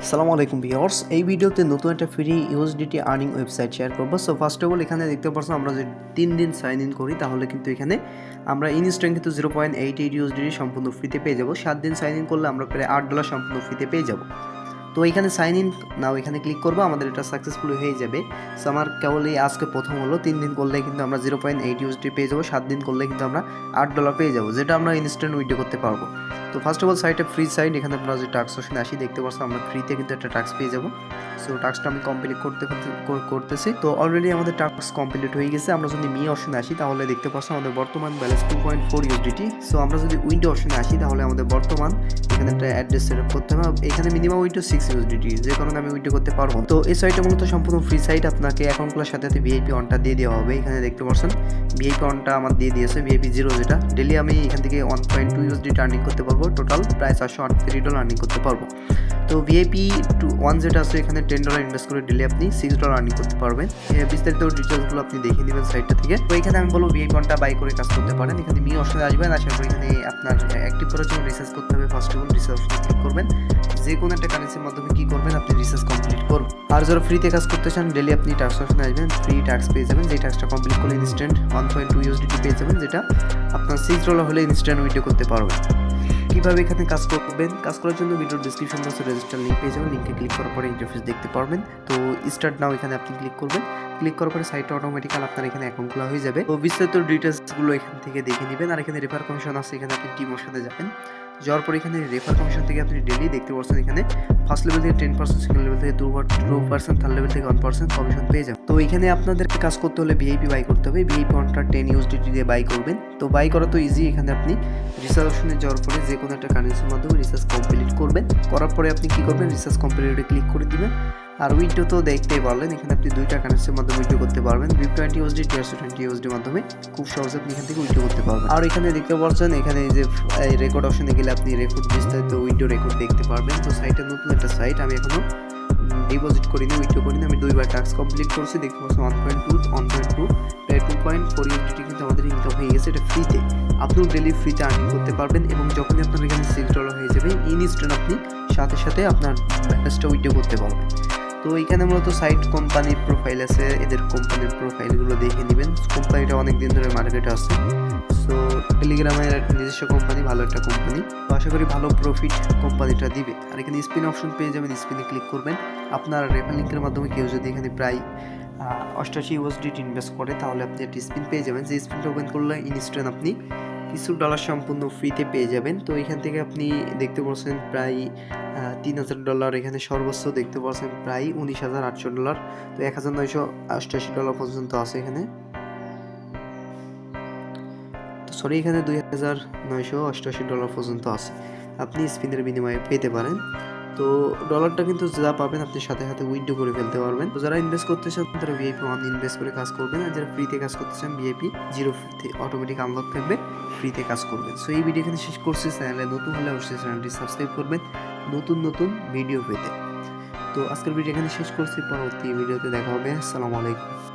আসসালামু আলাইকুম ভিউয়ার্স, এই ভিডিওতে নতুন একটা free USDT earning website share করবো। সো ফার্স্ট অফ অল এখানে দেখতে পাচ্ছেন আমরা যদি 3 দিন সাইন ইন করি তাহলে কিন্তু এখানে আমরা ইনস্ট্যান্ট কিন্তু 0.88 ইউএসডিটি সম্পূর্ণ ফ্রিতে পেয়ে যাবো। 7 দিন সাইন ইন করলে আমরা প্রায় $8 সম্পূর্ণ ফ্রিতে পেয়ে যাবো। তো এখানে সাইন ইন নাও এখানে ক্লিক করবো, আমাদের এটা সাকসেসফুল হয়ে যাবে। সো আমার কেবলই আজকে প্রথম হলো, 3 দিন করলে কিন্তু আমরা 0.8 ইউএসডি পেয়ে যাবো, 7 দিন করলে কিন্তু আমরা $8 পেয়ে যাবো, যেটা আমরা ইনস্ট্যান্ট উইথড্র করতে পারবো। তো ফার্স্ট অফ অল সাইটে ফ্রি সাইট, এখানে আপনারা যে টাস্ক অপশনে আসি দেখতে পাচ্ছেন আমরা ফ্রিতে কিন্তু একটা টাস্ক পেয়ে যাবো। সো টাস্কটা আমি কমপ্লিট করতেছি। তো অলরেডি আমাদের টাস্ক কমপ্লিট হয়ে গেছে। আমরা যদি মি অপশনে আসি তাহলে দেখতে পাচ্ছেন আমাদের বর্তমান ব্যালেন্স 2.4 ইউএসডিটি। সো আমরা যদি উইন্ডো অপশনে আসি তাহলে আমাদের বর্তমান এখানে একটা অ্যাড্রেস সেট আপ করতে হবে। এখানে মিনিমাম উইন্ডো 6 ইউএসডিটি, যে কারণে আমি উইন্ডো করতে পারবো। তো এই সাইটটা মূলত সম্পূর্ণ ফ্রি সাইট, আপনাকে অ্যাকাউন্ট খোলার সাথে সাথে ভিআইপি অনটা দিয়ে দেওয়া হবে। এখানে দেখতে পাচ্ছেন ভিআইপি অনটা আমার দিয়ে দিয়েছে, ভিআইপি 0 যেটা ডেলি আমি এখান থেকে 1.2 ইউএসডিটি আর্নিং করতে পারবো। টোটাল প্রায় $438 আর্নিং করতে পারবো। তো ভিআইপি 1 যেটা আছে এখানে $10 ইনভেস্ট করে ডেলি আপনি $6 আর্নিং করতে পারবেন। বিস্তারিত ডিটেলসগুলো আপনি দেখে নেবেন সাইটটা থেকে। তো এখানে আমি বলবো ভিআইপি অনটা বাই করে কাজ করতে পারেন। এখানে মি অপশনে আসবেন, আসার পর এখানে আপনার অ্যাক্টিভ করার জন্য রিসার্চ করতে হবে। ফার্স্ট অফ অল রিসার্চ অপশনে ক্লিক করবেন, যে কোনো একটা কারেন্সির মাধ্যমে কি করবেন আপনি রিসার্চ কমপ্লিট করবেন। আর যারা ফ্রিতে কাজ করতে চান ডেলি আপনি টাস্ক অপশনে আসবেন, ফ্রি টাস্ক পেয়ে যাবেন। যে টাস্কটা কমপ্লিট করলে ইনস্ট্যান্ট 1.2 ইউএসডিটি পেয়ে যাবেন, যেটা আপনার $6 হলে ইনস্ট্যান্ট উইথড্র করতে পারবেন। কীভাবে এখানে কাজ করবেন, কাজ করার জন্য ভিডিওর ডিসক্রিপশন বক্সে রেজিস্টার লিঙ্ক পেয়ে যাবেন। লিঙ্কে ক্লিক করার পরে ইন্টারফেস দেখতে পারবেন। তো স্টার্ট নাও এখানে আপনি ক্লিক করবেন। ক্লিক করার পরে সাইটটা অটোমেটিক্যাল আপনার এখানে অ্যাকাউন্ট খোলা হয়ে যাবে। তো বিস্তারিত ডিটেলসগুলো এখান থেকে দেখে নেবেন। আর এখানে রেফার কমিশন আছে, এখানে আপনি টিম অপশনে যাবেন। যাওয়ার পরে এখানে রেফার কমিশন থেকে আপনি ডেলি দেখতে পাচ্ছেন এখানে ফার্স্ট লেভেল থেকে 10%, সেকেন্ড লেভেল থেকে 2%, থার্ড লেভেল থেকে 1% কমিশন পেয়ে যাবেন। তো এখানে আপনাদেরকে কাজ করতে হলে ভিআইপি বাই করতে হবে। ভিআইপি অনটা 10 ইউএসডিটি দিয়ে বাই করবেন। তো বাই করা তো ইজি, এখানে আপনি রিসার্চ অপশনে যাওয়ার পরে যে কোনো একটা কারেন্সির মাধ্যমে রিসার্চ কমপ্লিট করবেন। করার পরে আপনি কি করবেন, রিসার্চ কমপ্লিটে ক্লিক করে দিবেন। আর উইথড্র তো দেখতেই পারলেন, এখানে আপনি দুইটা কারেন্সির মাধ্যমে উইথড্র করতে পারবেন। VIP20 USD, TRC20 USD মাধ্যমে খুব সহজে আপনি এখান থেকে উইথড্র করতে পারবেন। আর এখানে দেখতে পাচ্ছেন এখানে এই যে রেকর্ড অপশনে গেলে আপনি রেকর্ড বিস্তারিত উইথড্র রেকর্ড দেখতে পারবেন। তো সাইটটা নতুন একটা সাইট, আমি এখনো ডিপোজিট করিনি, উইথড্র করিনি। আমি 2বার টাস্ক কমপ্লিট করছি, দেখতে পাচ্ছেন 1.2 প্রায় 2.4 ইউএসডি কিন্তু আমাদের ইনকাম হয়ে গেছে। এটা ফ্রিতে, আপনিও ডেলি ফ্রিতে আর্নিং করতে পারবেন। এবং যখনই আপনার এখানে $6 হয়ে যাবে ইনস্ট্যান্ট আপনি সাথে সাথে আপনার ব্যালেন্সটা উইথড্র করতে পারবেন। তো এখানে মূলত সাইট কোম্পানির প্রোফাইল আছে, এদের কোম্পানির প্রোফাইলগুলো দেখে নেবেন। কোম্পানিটা অনেক দিন ধরে মার্কেটে আছে। সো টেলিগ্রামের নিজস্ব কোম্পানি, ভালো একটা কোম্পানি। তো আশা করি ভালো প্রফিট কোম্পানিটা দিবে। আর এখানে স্পিন অপশন পেয়ে যাবেন, স্পিনে ক্লিক করবেন। আপনার রেফার লিঙ্কের মাধ্যমে কেউ যদি এখানে প্রায় 88 ইউএসডিটি ইনভেস্ট করে তাহলে আপনি একটা স্পিন পেয়ে যাবেন। যে স্পিনটা ওপেন করলে ইনস্ট্যান্ট আপনি কিছু ডলার সম্পূর্ণ ফ্রিতে পেয়ে যাবেন। তো এখান থেকে আপনি দেখতে পাচ্ছেন প্রায় $3000, এখানে সর্বোচ্চ দেখতে পাচ্ছেন প্রায় $19,800। তো $1988 পর্যন্ত আছে এখানে। তো সরি, এখানে $2988 পর্যন্ত আছে, আপনি স্পিনের বিনিময়ে পেতে পারেন। তো ডলারটা কিন্তু যা পাবেন আপনি সাথে সাথে উইথড্র করে ফেলতে পারবেন। তো যারা ইনভেস্ট করতে চান তারা VIP1 ইনভেস্ট করে কাজ করবেন। আর যারা ফ্রিতে কাজ করতে চান VIP0 ফ্রিতে অটোমেটিক আনলক থাকবে, ফ্রিতে কাজ করবেন। সো এই ভিডিও এখানে শেষ করছি। চ্যানেলে নতুন হলে অবশ্যই চ্যানেলটি সাবস্ক্রাইব করবেন নতুন নতুন ভিডিও পেতে। তো আজকের ভিডিও এখানে শেষ করছি, পরবর্তী ভিডিওতে দেখা হবে। আসসালামু আলাইকুম।